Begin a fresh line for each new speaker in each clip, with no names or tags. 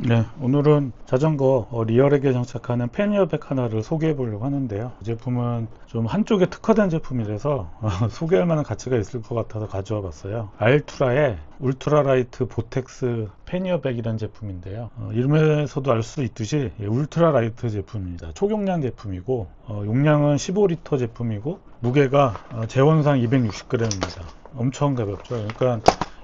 네, 오늘은 자전거 리얼에게 장착하는 패니어백 하나를 소개해 보려고 하는데요. 이 제품은 좀 한쪽에 특화된 제품이라서 소개할 만한 가치가 있을 것 같아서 가져와 봤어요. 알투라의 울트라라이트 보텍스 패니어백이라는 제품인데요. 이름에서도 알 수 있듯이 울트라라이트 제품입니다. 초경량 제품이고 용량은 15리터 제품이고 무게가 제원상 260g입니다. 엄청 가볍죠. 그러니까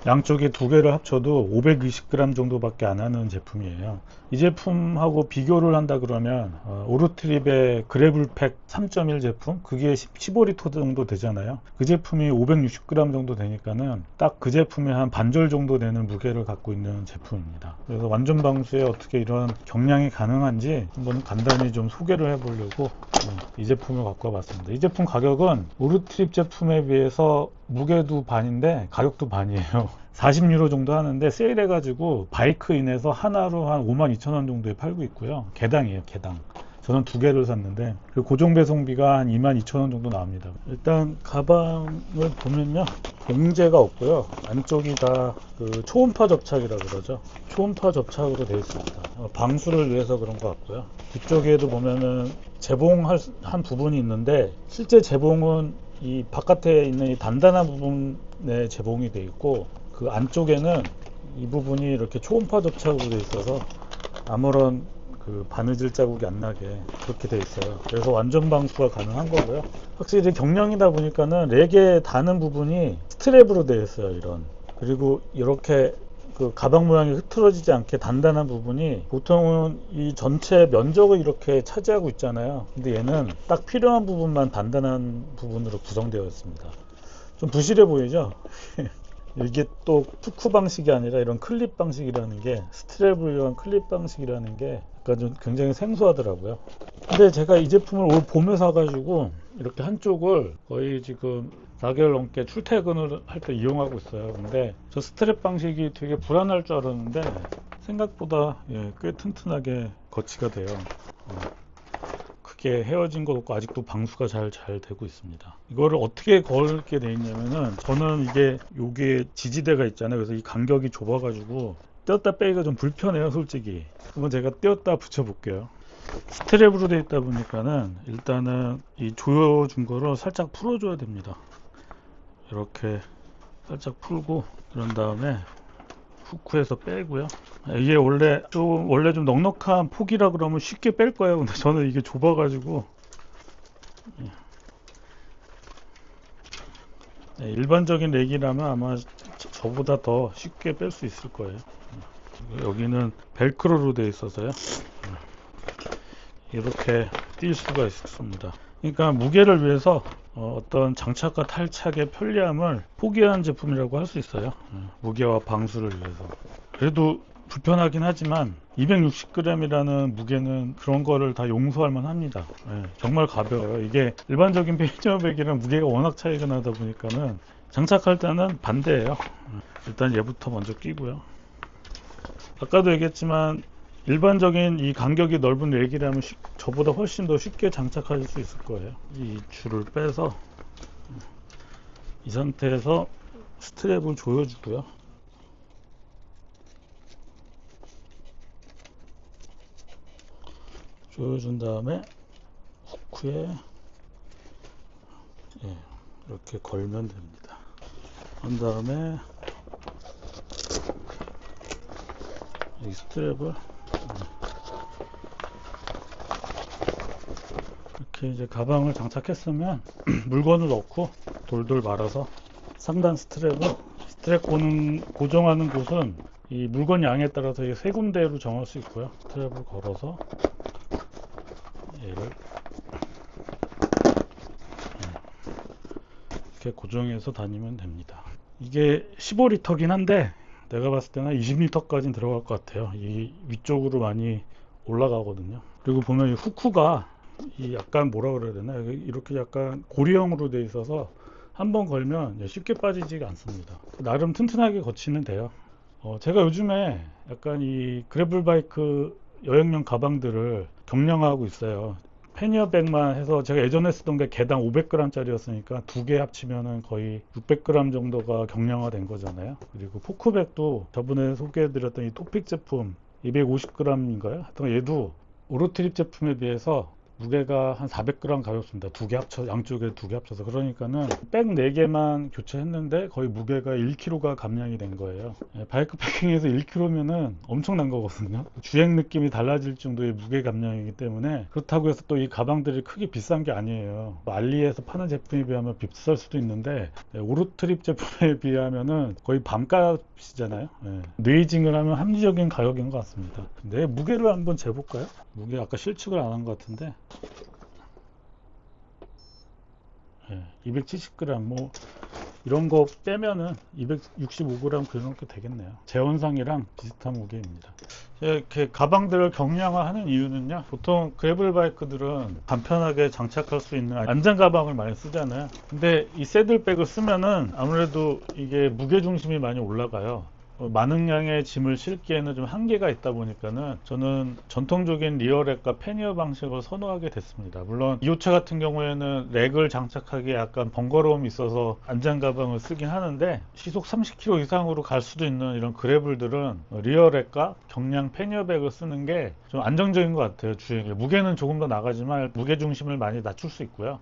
양쪽에 두 개를 합쳐도 520g 정도밖에 안 하는 제품이에요. 이 제품하고 비교를 한다 그러면 오르트립의 그래블팩 3.1 제품, 그게 15리터 정도 되잖아요. 그 제품이 560g 정도 되니까는 딱 그 제품의 한 반절 정도 되는 무게를 갖고 있는 제품입니다. 그래서 완전 방수에 어떻게 이런 경량이 가능한지 한번 간단히 좀 소개를 해보려고 이 제품을 갖고 와봤습니다. 이 제품 가격은 오르트립 제품에 비해서 무게도 반인데 가격도 반이에요. 40유로 정도 하는데 세일해가지고 바이크인에서 하나로 한 52,000원 정도에 팔고 있고요. 개당이에요, 개당. 저는 두 개를 샀는데 그 고정 배송비가 한 22,000원 정도 나옵니다. 일단 가방을 보면요, 봉제가 없고요. 안쪽이 다 그 초음파 접착이라 그러죠. 초음파 접착으로 되어 있습니다. 방수를 위해서 그런 것 같고요. 뒤쪽에도 보면은 재봉한 부분이 있는데 실제 재봉은 이 바깥에 있는 이 단단한 부분에 재봉이 되어 있고 그 안쪽에는 이 부분이 이렇게 초음파 접착으로 되어 있어서 아무런 그 바느질 자국이 안 나게 그렇게 되어 있어요. 그래서 완전 방수가 가능한 거고요. 확실히 경량이다 보니까는 렉에 닿는 부분이 스트랩으로 되어 있어요. 이런. 그리고 이렇게 그 가방 모양이 흐트러지지 않게 단단한 부분이 보통은 이 전체 면적을 이렇게 차지하고 있잖아요. 근데 얘는 딱 필요한 부분만 단단한 부분으로 구성되어 있습니다. 좀 부실해 보이죠? 이게 또 푸크 방식이 아니라 이런 클립 방식이라는 게, 스트랩을 위한 클립 방식이라는 게 약간 좀 굉장히 생소하더라고요. 근데 제가 이 제품을 올 봄에 사가지고 이렇게 한쪽을 거의 지금 4개월 넘게 출퇴근을 할 때 이용하고 있어요. 근데 저 스트랩 방식이 되게 불안할 줄 알았는데 생각보다 꽤 튼튼하게 거치가 돼요. 크게 헤어진 것 없고 아직도 방수가 잘 되고 있습니다. 이거를 어떻게 걸게 돼 있냐면은, 저는 요게 지지대가 있잖아요. 그래서 이 간격이 좁아가지고 떼었다 빼기가 좀 불편해요, 솔직히. 한번 제가 떼었다 붙여 볼게요. 스트랩으로 되어 있다 보니까는 일단은 이 조여준 거를 살짝 풀어줘야 됩니다. 이렇게 살짝 풀고 그런 다음에 후크에서 빼고요. 이게 원래 좀 넉넉한 폭이라 그러면 쉽게 뺄 거예요. 근데 저는 이게 좁아가지고 일반적인 렉이라면 아마 저보다 더 쉽게 뺄 수 있을 거예요. 여기는 벨크로로 되어 있어서요. 이렇게 뛸 수가 있습니다. 그러니까 무게를 위해서 어떤 장착과 탈착의 편리함을 포기한 제품이라고 할 수 있어요. 무게와 방수를 위해서. 그래도 불편하긴 하지만 260g이라는 무게는 그런 거를 다 용서할 만합니다. 정말 가벼워요. 이게 일반적인 페이저백이랑 무게가 워낙 차이가 나다 보니까는 장착할 때는 반대예요. 일단 얘부터 먼저 끼고요. 아까도 얘기했지만 일반적인 이 간격이 넓은 렉이라면 저보다 훨씬 더 쉽게 장착하실 수 있을 거예요. 이 줄을 빼서 이 상태에서 스트랩을 조여주고요. 조여준 다음에 후크에 이렇게 걸면 됩니다. 한 다음에 이 스트랩을 이렇게 이제 가방을 장착했으면 물건을 넣고 돌돌 말아서 상단 스트랩 고정하는 곳은 이 물건 양에 따라서 세 군데로 정할 수 있고요. 스트랩을 걸어서 얘를 이렇게 고정해서 다니면 됩니다. 이게 15리터긴 한데 내가 봤을 때는 20리터까지는 들어갈 것 같아요. 이 위쪽으로 많이 올라가거든요. 그리고 보면 이 후크가 이 약간 뭐라 그래야 되나, 이렇게 약간 고리형으로 돼 있어서 한번 걸면 쉽게 빠지지가 않습니다. 나름 튼튼하게 거치는 돼요. 제가 요즘에 약간 이 그래블바이크 여행용 가방들을 경량화하고 있어요. 패니어백만 해서 제가 예전에 쓰던 게 개당 500g 짜리였으니까 두 개 합치면은 거의 600g 정도가 경량화 된 거잖아요. 그리고 포크백도 저번에 소개해드렸던 이 토픽 제품, 250g인가요? 하여튼 얘도 오로트립 제품에 비해서 무게가 한 400g 가볍습니다. 두 개 합쳐, 양쪽에 두 개 합쳐서. 그러니까는 백 4개만 교체했는데 거의 무게가 1kg가 감량이 된 거예요. 예, 바이크 패킹에서 1kg면은 엄청난 거거든요. 주행 느낌이 달라질 정도의 무게 감량이기 때문에, 그렇다고 해서 또 이 가방들이 크게 비싼 게 아니에요. 알리에서 파는 제품에 비하면 비쌀 수도 있는데, 예, 오로트립 제품에 비하면은 거의 반값이잖아요. 예, 뇌이징을 하면 합리적인 가격인 것 같습니다. 근데 무게를 한번 재볼까요? 무게 아까 실측을 안 한 것 같은데, 270g, 뭐 이런 거 빼면은 265g 그 정도 되겠네요. 제원상이랑 비슷한 무게입니다. 이렇게 가방들을 경량화하는 이유는요, 보통 그래블 바이크들은 간편하게 장착할 수 있는 안전 가방을 많이 쓰잖아요. 근데 이 새들백을 쓰면은 아무래도 이게 무게 중심이 많이 올라가요. 많은 양의 짐을 실기에는 좀 한계가 있다 보니까는 저는 전통적인 리어렉과 패니어 방식을 선호하게 됐습니다. 물론 이 호차 같은 경우에는 렉을 장착하기에 약간 번거로움이 있어서 안전 가방을 쓰긴 하는데, 시속 30km 이상으로 갈 수도 있는 이런 그래블들은 리어렉과 경량 패니어백을 쓰는 게 좀 안정적인 것 같아요. 주행에 무게는 조금 더 나가지만 무게 중심을 많이 낮출 수 있고요.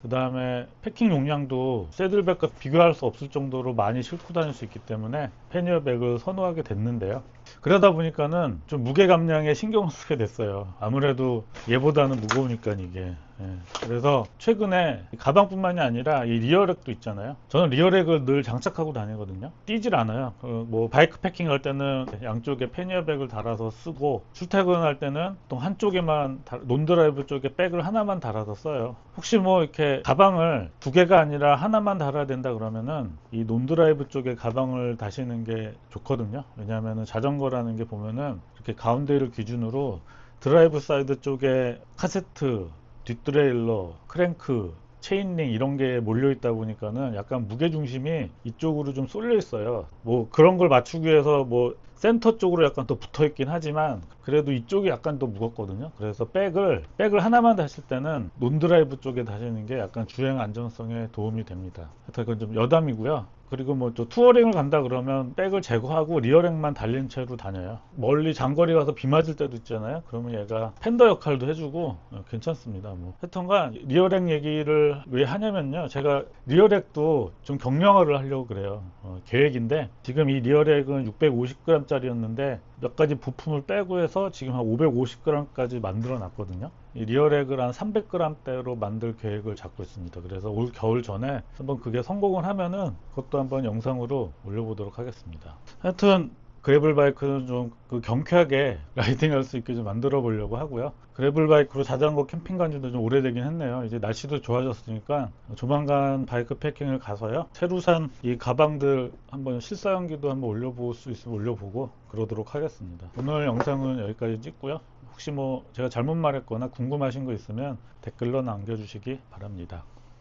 그 다음에 패킹 용량도 새들백과 비교할 수 없을 정도로 많이 싣고 다닐 수 있기 때문에 패니어백을 선호하게 됐는데요. 그러다 보니까는 좀 무게 감량에 신경을 쓰게 됐어요. 아무래도 얘보다는 무거우니까 이게. 예. 그래서 최근에 가방뿐만이 아니라 이 리어렉도 있잖아요. 저는 리어렉을 늘 장착하고 다니거든요. 뛰질 않아요. 뭐 바이크 패킹 할 때는 양쪽에 패니어백을 달아서 쓰고, 출퇴근할 때는 또 한쪽에만 논드라이브 쪽에 백을 하나만 달아서 써요. 혹시 뭐 이렇게 가방을 두 개가 아니라 하나만 달아야 된다 그러면은 이 논드라이브 쪽에 가방을 다시는 게 좋거든요. 왜냐하면 자전거라는 게 보면은 이렇게 가운데를 기준으로 드라이브 사이드 쪽에 카세트, 뒷드레일러, 크랭크, 체인링 이런 게 몰려 있다 보니까는 약간 무게 중심이 이쪽으로 좀 쏠려 있어요. 뭐 그런 걸 맞추기 위해서 뭐 센터 쪽으로 약간 더 붙어 있긴 하지만 그래도 이쪽이 약간 더 무겁거든요. 그래서 백을 하나만 다실 때는 논드라이브 쪽에 다시는 게 약간 주행 안전성에 도움이 됩니다. 하여튼 그건 좀 여담이고요. 그리고 뭐 또 투어링을 간다 그러면 백을 제거하고 리어렉만 달린 채로 다녀요. 멀리 장거리 가서 비 맞을 때도 있잖아요. 그러면 얘가 팬더 역할도 해주고 괜찮습니다. 뭐 하여튼간 리어렉 얘기를 왜 하냐면요, 제가 리어렉도 좀 경량화를 하려고 그래요. 계획인데, 지금 이 리어렉은 650g 짜리였는데 몇 가지 부품을 빼고 해서 지금 한 550g까지 만들어 놨거든요. 이 리어렉을 한 300g대로 만들 계획을 잡고 있습니다. 그래서 올 겨울 전에 한번 그게 성공을 하면은 그것도 한번 영상으로 올려보도록 하겠습니다. 하여튼 그래블 바이크는 좀 그 경쾌하게 라이딩할 수 있게 좀 만들어 보려고 하고요. 그래블 바이크로 자전거 캠핑 간 지도 좀 오래되긴 했네요. 이제 날씨도 좋아졌으니까 조만간 바이크 패킹을 가서요, 새로 산 이 가방들 한번 실사용기도 한번 올려볼 수 있으면 올려보고 그러도록 하겠습니다. 오늘 영상은 여기까지 찍고요. 혹시 뭐 제가 잘못 말했거나 궁금하신 거 있으면 댓글로 남겨주시기 바랍니다.